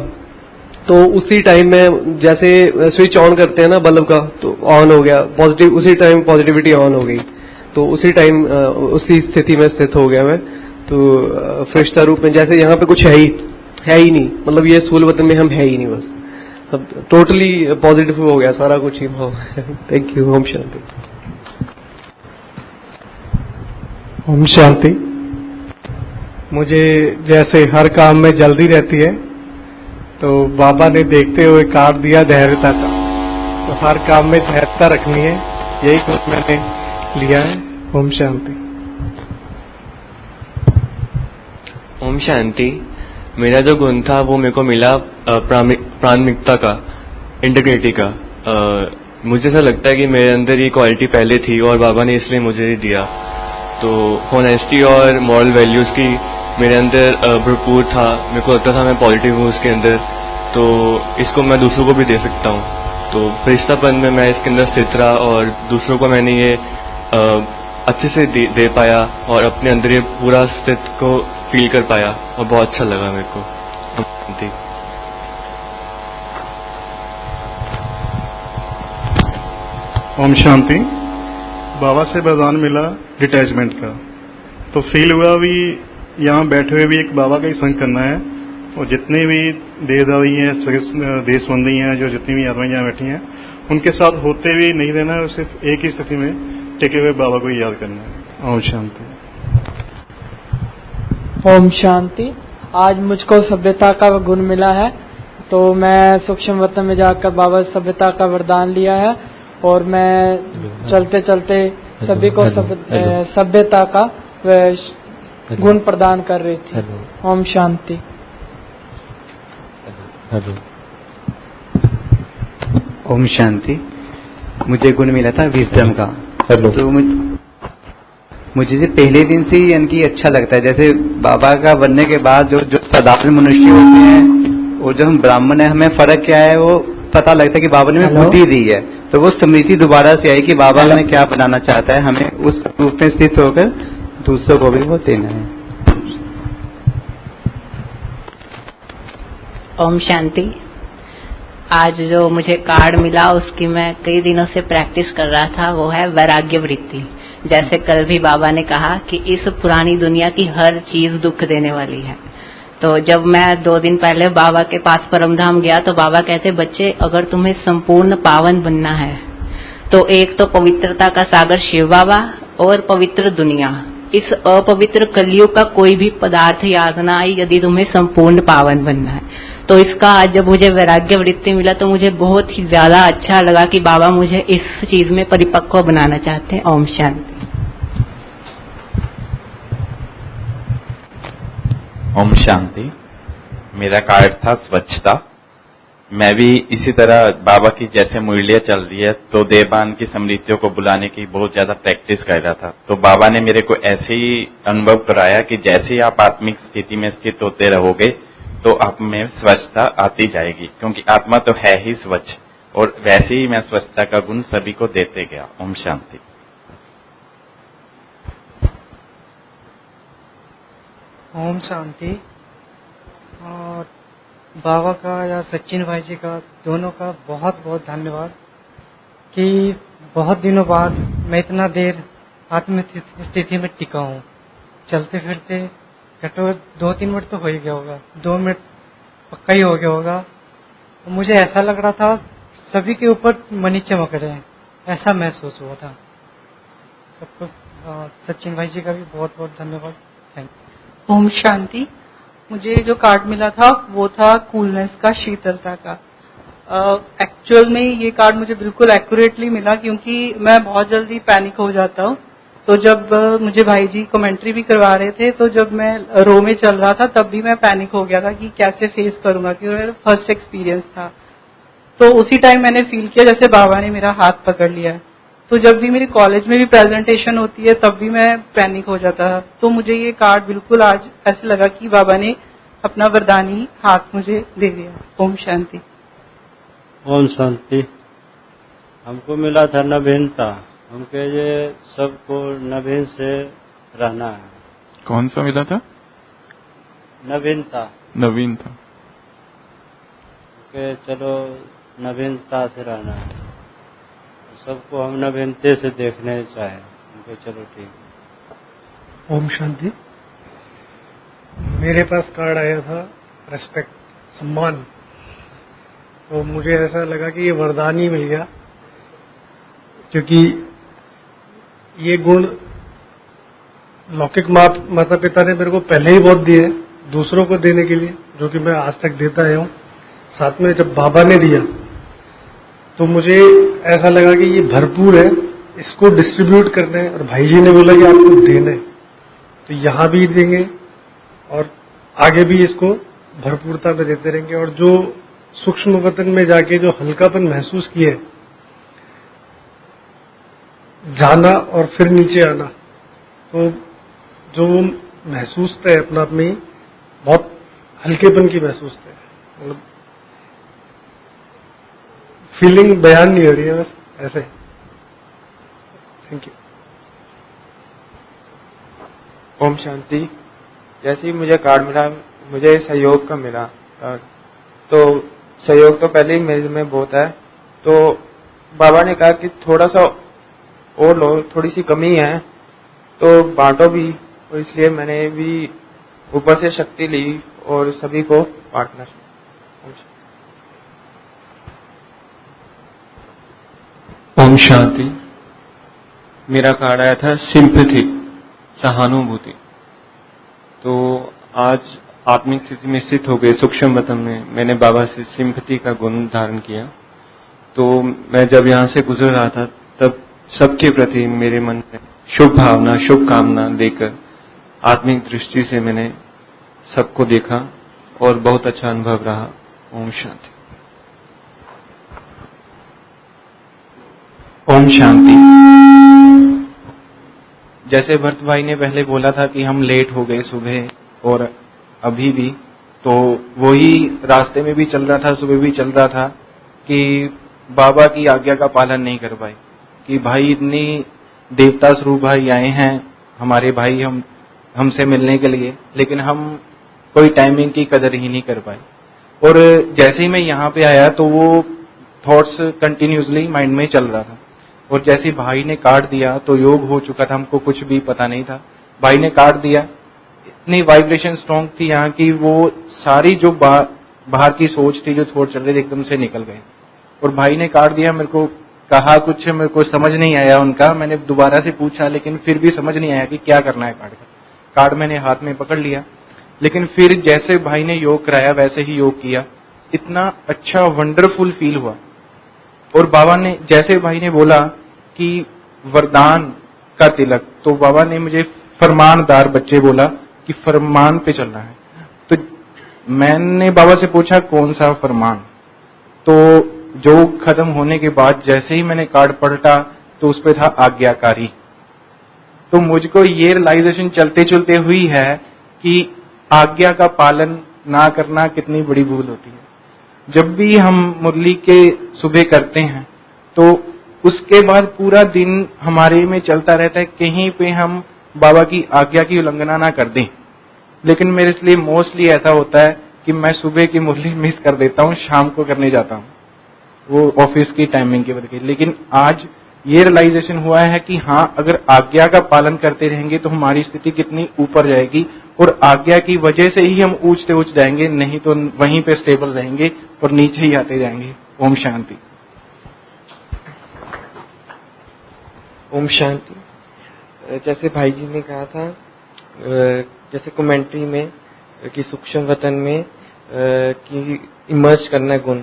तो उसी टाइम में जैसे स्विच ऑन करते हैं ना बल्ब का, तो ऑन हो गया पॉजिटिव, उसी टाइम पॉजिटिविटी ऑन हो गई। तो उसी टाइम उसी स्थिति में स्थित हो गया मैं। तो फरिश्ता रूप में जैसे यहाँ पे कुछ है ही नहीं, मतलब ये स्थूल वतन में हम है ही नहीं, बस अब टोटली पॉजिटिव हो गया सारा कुछ ही। Thank you. ओम शांति। ओम शांति। मुझे जैसे हर काम में जल्दी रहती है, तो बाबा ने देखते हुए कार्ड दिया धैर्यता का। तो हर काम में धैर्यता रखनी है, यही कुछ मैंने लिया है। ओम शांति। ओम शांति। मेरा जो गुण था वो मेरे को मिला प्रामाणिकता का, इंटीग्रिटी का। मुझे ऐसा लगता है कि मेरे अंदर ये क्वालिटी पहले थी और बाबा ने इसलिए मुझे दिया। तो ऑनेस्टी और मॉरल वैल्यूज की मेरे अंदर भरपूर था। मेरे को लगता था मैं पॉजिटिव हूँ उसके अंदर, तो इसको मैं दूसरों को भी दे सकता हूँ। तो फरिश्तापन में मैं इसके अंदर स्थित रहा और दूसरों को मैंने ये अच्छे से दे पाया और अपने अंदर ये पूरा स्थित को फील कर पाया और बहुत अच्छा लगा मेरे को। ओम शांति। बाबा से वरदान मिला डिटैचमेंट का, तो फील हुआ भी यहाँ बैठे हुए भी एक बाबा का ही संग करना है, और जितने भी देहदारी हैं, देशबंदी हैं, जो जितनी भी आत्माएं यहाँ बैठी हैं, उनके साथ होते हुए नहीं रहना है, सिर्फ एक ही स्थिति में टिके हुए बाबा को ही याद करना है। ओम शांति। ओम शांति। आज मुझको सभ्यता का गुण मिला है, तो मैं सूक्ष्म वतन में जाकर बाबा सभ्यता का वरदान लिया है और मैं चलते चलते सभी को सभ्यता का गुण प्रदान कर रही थी। ओम शांति। ओम शांति। मुझे गुण मिला था विजडम का। तो मुझे पहले दिन से ही यानी कि अच्छा लगता है, जैसे बाबा का बनने के बाद जो साधारण मनुष्य होते हैं और जो हम ब्राह्मण है, हमें फर्क क्या है वो पता लगता है कि बाबा ने हमें बुद्धि दी है। तो वो स्मृति दोबारा से आई कि बाबा हमें क्या बनाना चाहता है, हमें उस रूप में स्थित होकर दूसरों को भी वो देना है। ओम शांति। आज जो मुझे कार्ड मिला उसकी मैं कई दिनों से प्रैक्टिस कर रहा था, वो है वैराग्य वृत्ति। जैसे कल भी बाबा ने कहा कि इस पुरानी दुनिया की हर चीज दुख देने वाली है, तो जब मैं 2 दिन पहले बाबा के पास परमधाम गया तो बाबा कहते, बच्चे अगर तुम्हें संपूर्ण पावन बनना है तो एक तो पवित्रता का सागर शिव बाबा और पवित्र दुनिया, इस अपवित्र कलयुग का कोई भी पदार्थ याद ना आए यदि तुम्हें संपूर्ण पावन बनना है। तो इसका आज जब मुझे वैराग्य वृत्ति मिला तो मुझे बहुत ही ज्यादा अच्छा लगा कि बाबा मुझे इस चीज में परिपक्व बनाना चाहते हैं। ओम शांति। ओम शांति। मेरा कार्ड था स्वच्छता। मैं भी इसी तरह बाबा की जैसे मुरलियां चल रही है तो देवान की स्मृतियों को बुलाने की बहुत ज्यादा प्रैक्टिस कर रहा था। तो बाबा ने मेरे को ऐसे ही अनुभव कराया कि जैसे ही आप आत्मिक स्थिति में स्थित होते रहोगे तो आप में स्वच्छता आती जाएगी, क्योंकि आत्मा तो है ही स्वच्छ, और वैसे ही मैं स्वच्छता का गुण सभी को देते गया। ओम शांति। ओम शांति। और बाबा का या सचिन भाई जी का, दोनों का बहुत बहुत धन्यवाद कि बहुत दिनों बाद मैं इतना देर आत्मिक स्थिति में टिका हूँ। चलते फिरते घटो 2-3 मिनट तो हो ही गया होगा, 2 मिनट पक्का ही हो गया होगा। मुझे ऐसा लग रहा था सभी के ऊपर मनी चमक रहे हैं, ऐसा महसूस हुआ था। सबको सचिन भाई जी का भी बहुत बहुत धन्यवाद। Thank you. ओम शांति। मुझे जो कार्ड मिला था वो था कूलनेस का, शीतलता का। एक्चुअल में ये कार्ड मुझे बिल्कुल एक्यूरेटली मिला, क्योंकि मैं बहुत जल्दी पैनिक हो जाता हूँ। तो जब मुझे भाई जी कमेंट्री भी करवा रहे थे तो जब मैं रो में चल रहा था तब भी मैं पैनिक हो गया था कि कैसे फेस करूंगा, क्योंकि मेरा फर्स्ट एक्सपीरियंस था। तो उसी टाइम मैंने फील किया जैसे बाबा ने मेरा हाथ पकड़ लिया है। तो जब भी मेरी कॉलेज में भी प्रेजेंटेशन होती है तब भी मैं पैनिक हो जाता था। तो मुझे ये कार्ड बिल्कुल आज ऐसे लगा कि बाबा ने अपना वरदानी हाथ मुझे दे दिया। ओम शांति। ओम शांति। हमको मिला था नवीनता। हमके ये सबको नवीन से रहना है। कौन सा मिला था? नवीनता। नवीनता। के चलो नवीनता से रहना है, सबको हम नवीनते से देखने चाहें। उनको चलो ठीक। ओम शांति। मेरे पास कार्ड आया था रेस्पेक्ट, सम्मान। तो मुझे ऐसा लगा कि ये वरदान ही मिल गया, क्योंकि ये गुण लौकिक माता पिता ने मेरे को पहले ही बहुत दिए, दूसरों को देने के लिए, जो कि मैं आज तक देता आया हूँ। साथ में जब बाबा ने दिया तो मुझे ऐसा लगा कि ये भरपूर है, इसको डिस्ट्रीब्यूट करना है। और भाई जी ने बोला कि आपको देना है, तो यहाँ भी देंगे और आगे भी इसको भरपूरता में देते रहेंगे। और जो सूक्ष्म वतन में जाके जो हल्कापन महसूस किए, जाना और फिर नीचे आना, तो जो महसूस है अपना आप में बहुत हल्केपन की महसूस है। मतलब फीलिंग बयान नहीं हो रही है, बस ऐसे। Thank you. ओम शांति। जैसे ही मुझे कार्ड मिला, मुझे सहयोग का मिला। तो सहयोग तो पहले ही मेरे में बहुत है, तो बाबा ने कहा कि थोड़ा सा और लो, थोड़ी सी कमी है तो बांटो भी। और इसलिए मैंने भी ऊपर से शक्ति ली और सभी को बांटना। ओम शांति। मेरा कार्ड आया था सिंपैथी, सहानुभूति। तो आज आत्मिक स्थिति में स्थित हो गए सूक्ष्म वतन में, मैंने बाबा से सिंपैथी का गुण धारण किया। तो मैं जब यहाँ से गुजर रहा था तब सबके प्रति मेरे मन में शुभ भावना, शुभ कामना लेकर आत्मिक दृष्टि से मैंने सबको देखा और बहुत अच्छा अनुभव रहा। ओम शांति। ओम शांति। जैसे भरत भाई ने पहले बोला था कि हम लेट हो गए सुबह और अभी भी, तो वही रास्ते में भी चल रहा था, सुबह भी चल रहा था कि बाबा की आज्ञा का पालन नहीं कर पाए, कि भाई इतनी देवता स्वरूप भाई आए हैं हमारे भाई हमसे मिलने के लिए, लेकिन हम कोई टाइमिंग की कदर ही नहीं कर पाए। और जैसे ही मैं यहाँ पे आया तो वो थॉट्स कंटिन्यूसली माइंड में चल रहा था। और जैसे भाई ने कार्ड दिया तो योग हो चुका था, हमको कुछ भी पता नहीं था। भाई ने कार्ड दिया, इतनी वाइब्रेशन स्ट्रॉन्ग थी यहाँ की, वो सारी जो बाहर की सोच थी, जो थॉट चल रहे थे, एकदम से निकल गए। और भाई ने कार्ड दिया, मेरे को कहा कुछ, मेरे को समझ नहीं आया उनका, मैंने दोबारा से पूछा लेकिन फिर भी समझ नहीं आया कि क्या करना है कार्ड का। कार्ड मैंने हाथ में पकड़ लिया, लेकिन फिर जैसे भाई ने योग कराया वैसे ही योग किया, इतना अच्छा वंडरफुल फील हुआ। और बाबा ने, जैसे भाई ने बोला कि वरदान का तिलक, तो बाबा ने मुझे फरमानदार बच्चे बोला कि फरमान पे चलना है। तो मैंने बाबा से पूछा कौन सा फरमान, तो जो खत्म होने के बाद जैसे ही मैंने कार्ड पलटा तो उस पे था आज्ञाकारी। तो मुझको ये रियलाइजेशन चलते चलते हुई है कि आज्ञा का पालन ना करना कितनी बड़ी भूल होती है। जब भी हम मुरली के सुबह करते हैं तो उसके बाद पूरा दिन हमारे में चलता रहता है, कहीं पे हम बाबा की आज्ञा की उल्लंघना ना कर दें। लेकिन मेरे इसलिए मोस्टली ऐसा होता है कि मैं सुबह की मुरली मिस कर देता हूँ, शाम को करने जाता हूँ, वो ऑफिस की टाइमिंग की वजह से। लेकिन आज ये रियलाइजेशन हुआ है कि हाँ, अगर आज्ञा का पालन करते रहेंगे तो हमारी स्थिति कितनी ऊपर जाएगी, और आज्ञा की वजह से ही हम ऊंचते ऊंच जाएंगे, नहीं तो वहीं पे स्टेबल रहेंगे और नीचे ही आते जाएंगे। ओम शांति। ओम शांति। जैसे भाई जी ने कहा था, जैसे कमेंट्री में कि सूक्ष्म वतन में कि इमर्ज करना गुण,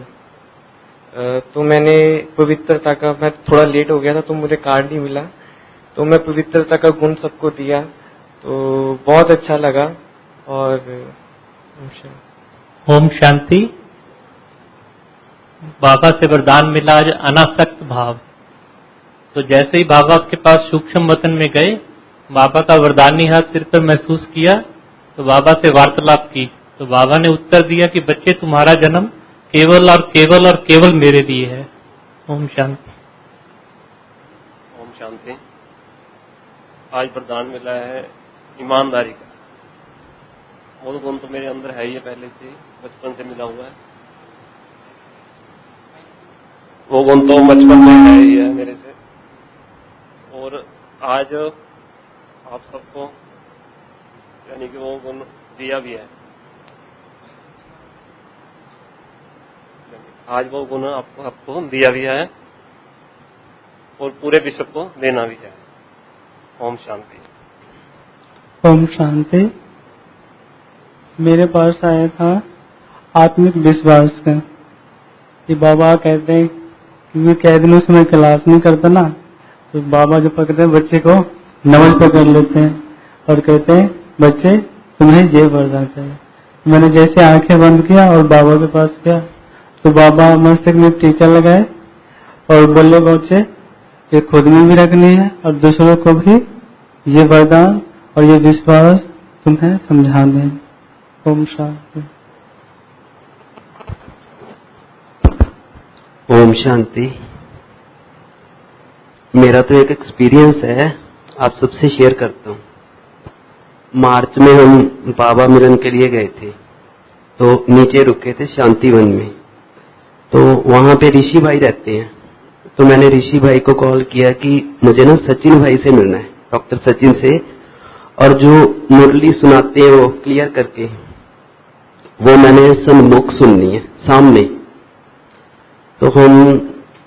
तो मैंने पवित्रता का, मैं थोड़ा लेट हो गया था तो मुझे कार्ड नहीं मिला, तो मैं पवित्रता का गुण सबको दिया, तो बहुत अच्छा लगा। और ओम शांति। बाबा से वरदान मिला आज अनासक्त भाव। तो जैसे ही बाबा के पास सूक्ष्म वतन में गए, बाबा का वरदानी हाथ सिर पर महसूस किया, तो बाबा से वार्तालाप की, तो बाबा ने उत्तर दिया कि बच्चे तुम्हारा जन्म केवल और केवल और केवल मेरे लिए है। ओम शांति। ओम शांति। आज वरदान मिला है ईमानदारी का। वो गुण तो मेरे अंदर है ही, पहले से बचपन से मिला हुआ है, वो गुण तो बचपन में है ही है मेरे से। और आज आप सबको यानी कि वो गुण दिया भी है, आज वो गुण आपको दिया भी है और पूरे विश्व को देना भी है। ओम शांति। ओम शांति। मेरे पास आया था आत्मिक विश्वास का कि बाबा कहते हैं कि कई दिनों से मैं क्लास नहीं करता ना, तो बाबा जो पकड़ते हैं बच्चे को नमज पकड़ लेते हैं और कहते हैं बच्चे तुम्हें ये वरदान चाहिए। मैंने जैसे आंखें बंद किया और बाबा के पास गया, तो बाबा मस्तक में टीका लगाए और बोले बच्चे ये खुद में भी रखनी है और दूसरों को भी ये वरदान और ये विश्वास तुम्हें समझा दें। ओम शांति। ओम शांति। मेरा तो एक एक्सपीरियंस है, आप सबसे शेयर करता हूँ। मार्च में हम बाबा मिलन के लिए गए थे, तो नीचे रुके थे शांतिवन में, तो वहां पे ऋषि भाई रहते हैं। तो मैंने ऋषि भाई को कॉल किया कि मुझे ना सचिन भाई से मिलना है, डॉक्टर सचिन से, और जो मुरली सुनाते हैं वो क्लियर करके, वो मैंने सन्मुख सुननी है सामने। तो हम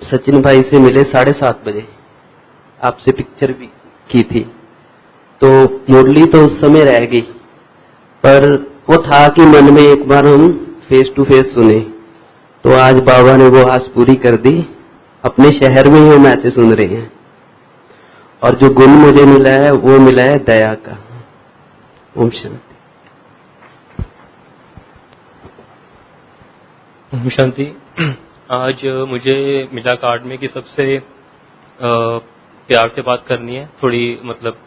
सचिन भाई से मिले 7:30 बजे, आपसे पिक्चर भी की थी। तो मुरली तो उस समय रह गई, पर वो था कि मन में एक बार हम फेस टू फेस सुने। तो आज बाबा ने वो आस पूरी कर दी, अपने शहर में ही हम ऐसे सुन रहे हैं। और जो गुण मुझे मिला है वो मिला है दया का। ओम शांति। ओम शांति। आज मुझे मिला कार्ड में कि सबसे प्यार से बात करनी है, थोड़ी मतलब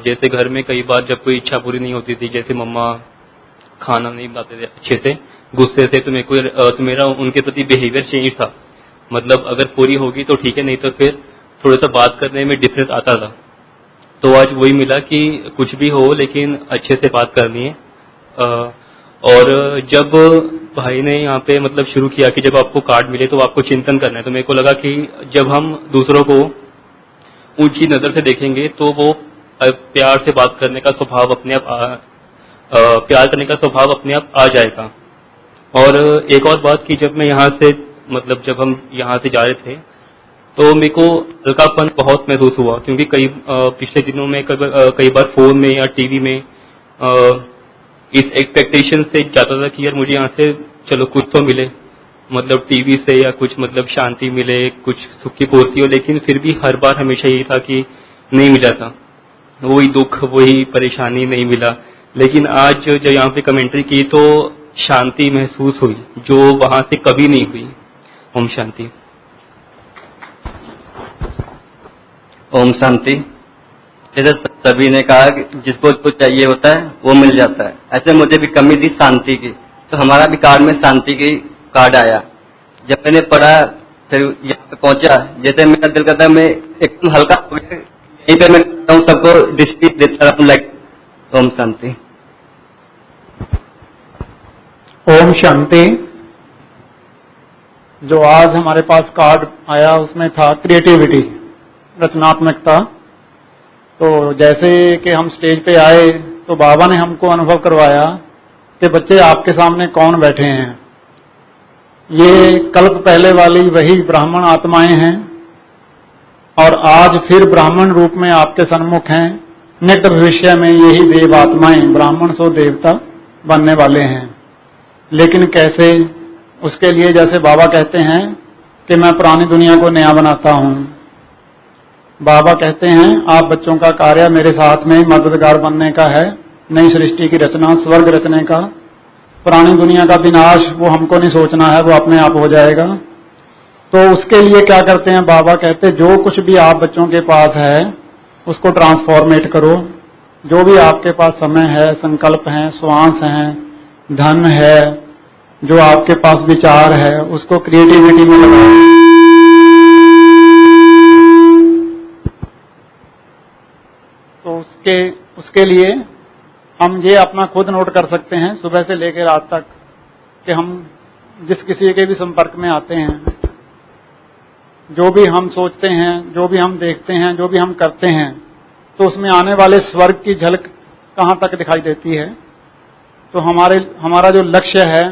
जैसे घर में कई बार जब कोई इच्छा पूरी नहीं होती थी, जैसे मम्मा खाना नहीं बनाते थे अच्छे से, गुस्से से, तो मेरा उनके प्रति बिहेवियर चेंज था। मतलब अगर पूरी होगी तो ठीक है, नहीं तो फिर थोड़ा सा बात करने में डिफरेंस आता था। तो आज वही मिला कि कुछ भी हो लेकिन अच्छे से बात करनी है। और जब भाई ने यहाँ पे मतलब शुरू किया कि जब आपको कार्ड मिले तो आपको चिंतन करना है, तो मेरे को लगा कि जब हम दूसरों को ऊंची नजर से देखेंगे तो वो प्यार से बात करने का स्वभाव अपने आप प्यार करने का स्वभाव अपने आप आ जाएगा। और एक और बात कि जब मैं यहाँ से मतलब जब हम यहाँ से जा रहे थे तो मेरे को हल्कापन बहुत महसूस हुआ, क्योंकि पिछले दिनों में कई बार फोन में या टीवी में इस एक्सपेक्टेशन से जाता था कि यार मुझे यहाँ से चलो कुछ तो मिले, मतलब टीवी से या कुछ मतलब शांति मिले, कुछ सुख की पूर्ति हो, लेकिन फिर भी हर बार हमेशा यही था कि नहीं मिला था, वही दुख वही परेशानी नहीं मिला। लेकिन आज जब यहाँ पे कमेंट्री की तो शांति महसूस हुई जो वहां से कभी नहीं हुई। ओम शांति। ओम शांति। जैसे सभी ने कहा कि जिसको जो चाहिए होता है वो मिल जाता है, ऐसे मुझे भी कमी थी शांति की, तो हमारा भी कार्ड में शांति की कार्ड आया। जब मैंने पढ़ा फिर यहाँ पे पहुंचा, जैसे मेरा दिल करता है मैं एकदम हल्का यहीं पे मैं करता हूँ, सबको दृष्टि देता रहूँ लाइक। ओम शांति। ओम शांति। जो आज हमारे पास कार्ड आया उसमें था क्रिएटिविटी, रचनात्मकता। तो जैसे कि हम स्टेज पे आए तो बाबा ने हमको अनुभव करवाया कि बच्चे आपके सामने कौन बैठे हैं, ये कल्प पहले वाली वही ब्राह्मण आत्माएं हैं और आज फिर ब्राह्मण रूप में आपके सन्मुख हैं। निकट भविष्य में यही देव आत्माएं ब्राह्मण सो देवता बनने वाले हैं। लेकिन कैसे? उसके लिए जैसे बाबा कहते हैं कि मैं पुरानी दुनिया को नया बनाता हूं। बाबा कहते हैं आप बच्चों का कार्य मेरे साथ में मददगार बनने का है, नई सृष्टि की रचना, स्वर्ग रचने का। पुरानी दुनिया का विनाश वो हमको नहीं सोचना है, वो अपने आप हो जाएगा। तो उसके लिए क्या करते हैं? बाबा कहते जो कुछ भी आप बच्चों के पास है उसको ट्रांसफॉर्मेट करो। जो भी आपके पास समय है, संकल्प है, श्वास है, धन है, जो आपके पास विचार है, उसको क्रिएटिविटी में लगाओ। तो उसके लिए हम ये अपना खुद नोट कर सकते हैं सुबह से लेकर रात तक कि हम जिस किसी के भी संपर्क में आते हैं, जो भी हम सोचते हैं, जो भी हम देखते हैं, जो भी हम करते हैं, तो उसमें आने वाले स्वर्ग की झलक कहाँ तक दिखाई देती है। तो हमारा जो लक्ष्य है,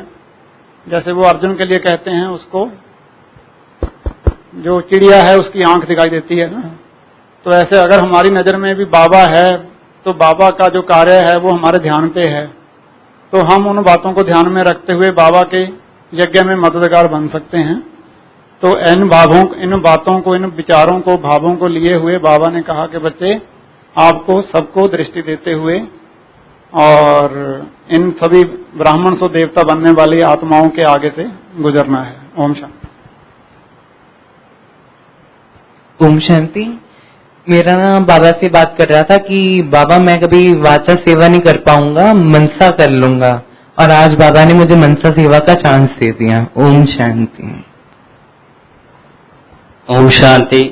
जैसे वो अर्जुन के लिए कहते हैं, उसको जो चिड़िया है उसकी आंख दिखाई देती है ना, तो ऐसे अगर हमारी नजर में भी बाबा है तो बाबा का जो कार्य है वो हमारे ध्यान पे है, तो हम उन बातों को ध्यान में रखते हुए बाबा के यज्ञ में मददगार बन सकते हैं। तो इन बातों को, इन विचारों को, भावों को लिए हुए बाबा ने कहा कि बच्चे आपको सबको दृष्टि देते हुए और इन सभी ब्राह्मण सो देवता बनने वाली आत्माओं के आगे से गुजरना है। ओम शांति। ओम शांति। मेरा ना बाबा से बात कर रहा था कि बाबा मैं कभी वाचा सेवा नहीं कर पाऊंगा, मनसा कर लूंगा, और आज बाबा ने मुझे मनसा सेवा का चांस दे दिया। ओम शांति। ओम शांति।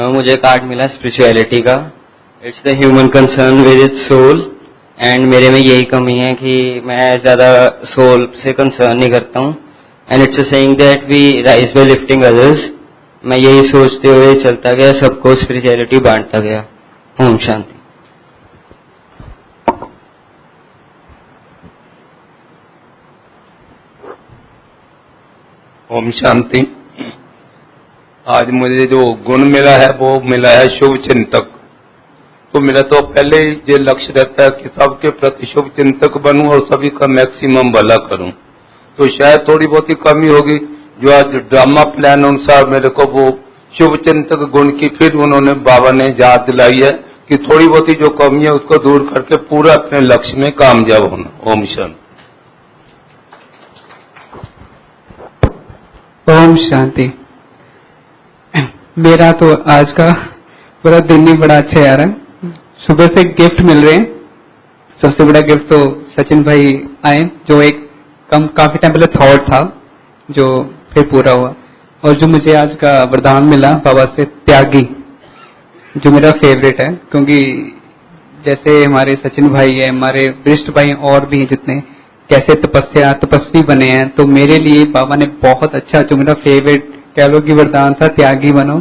मुझे कार्ड मिला स्पिरिचुअलिटी का। It's the human concern with its soul, and मेरे में यही कमी है कि मैं ज्यादा सोल से कंसर्न नहीं करता हूँ। And it's saying that we rise by lifting others. मैं यही सोचते हुए चलता गया, सबको स्पिरिचुअलिटी बांटता गया। ओम शांति। ओम शांति। आज मुझे जो गुण मिला है वो मिला है शुभ चिंतक। तो मेरा तो पहले ही ये लक्ष्य रहता है कि सबके प्रति शुभ चिंतक बनूं और सभी का मैक्सिमम भला करूं। तो शायद थोड़ी बहुत ही कमी होगी जो आज ड्रामा प्लान अनुसार मेरे को वो शुभ चिंतक गुण की फिर उन्होंने बाबा ने याद दिलाई है कि थोड़ी बहुत ही जो कमी है उसको दूर करके पूरा अपने लक्ष्य में कामयाब होना। ओम शांति। ओम शांति। मेरा तो आज का पूरा दिन ही बड़ा अच्छा जा रहा है। सुबह से गिफ्ट मिल रहे हैं। सबसे बड़ा गिफ्ट तो सचिन भाई आए, जो एक काफी टाइम पहले थॉट था जो फिर पूरा हुआ। और जो मुझे आज का वरदान मिला बाबा से, त्यागी, जो मेरा फेवरेट है, क्योंकि जैसे हमारे सचिन भाई है, हमारे वरिष्ठ भाई और भी जितने कैसे तपस्वी बने हैं, तो मेरे लिए बाबा ने बहुत अच्छा, जो मेरा फेवरेट कह लो कि वरदान था, त्यागी बनो,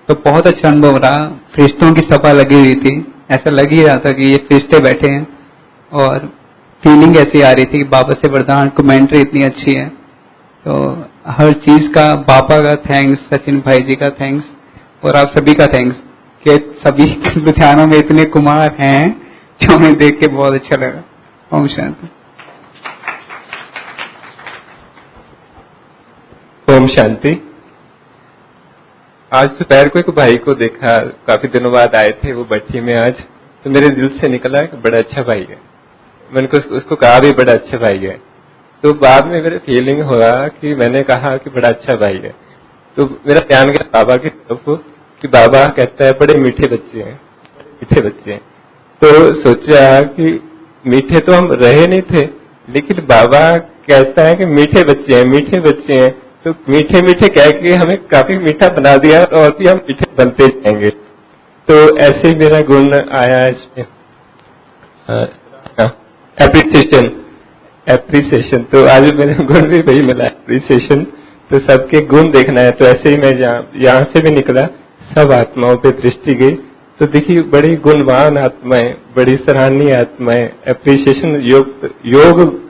तो बहुत अच्छा अनुभव रहा। फरिश्तों की सभा लगी हुई थी, ऐसा लग ही रहा था कि ये फरिश्ते बैठे हैं। और फीलिंग ऐसी आ रही थी कि बाबा से वरदान, कमेंट्री इतनी अच्छी है, तो हर चीज का बाबा का थैंक्स, सचिन भाई जी का थैंक्स और आप सभी का थैंक्स कि सभी लुधियाना में इतने कुमार हैं जो हमें देख के बहुत अच्छा लगा। ओम शांति। ओम शांति। आज दोपहर को एक भाई को देखा, काफी दिनों बाद आए थे वो भट्टी में आज, तो मेरे दिल से निकला कि बड़ा अच्छा भाई है। मैंने उसको कहा भी बड़ा अच्छा भाई है, तो बाद में मेरे फीलिंग हुआ कि मैंने कहा कि बड़ा अच्छा भाई है, तो मेरा ध्यान गया बाबा की तरफ कि बाबा कहता है बड़े मीठे बच्चे हैं, मीठे बच्चे हैं। तो सोचा कि मीठे तो हम रहे नहीं थे, लेकिन बाबा कहता है कि मीठे बच्चे हैं, मीठे बच्चे हैं, तो मीठे मीठे कह के हमें काफी मीठा बना दिया और भी हम मीठे बनते जाएंगे। तो ऐसे ही मेरा गुण आया इसमें, एप्रिसिएशन, एप्रिसिएशन। तो आज मेरे गुण भी वही मिला, एप्रिसिएशन। तो सबके गुण देखना है, तो ऐसे ही मैं यहाँ से भी निकला, सब आत्माओं पे दृष्टि गई, तो देखिए बड़ी गुणवान आत्माएं, बड़ी सराहनीय आत्माएं, एप्रिसिएशन योग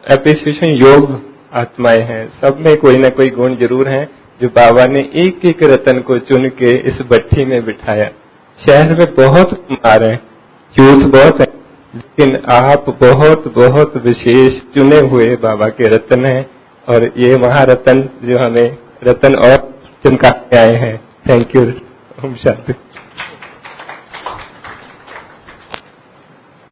एप्रिसिएशन योग आत्माएं हैं। सब में कोई ना कोई गुण जरूर है, जो बाबा ने एक एक रतन को चुन के इस भट्टी में बिठाया। शहर में बहुत कुमार हैं, यूथ बहुत है, लेकिन आप बहुत बहुत विशेष चुने हुए बाबा के रतन हैं, और ये महारतन जो हमें रतन और चमका के आए हैं। Thank you. ओम शांति।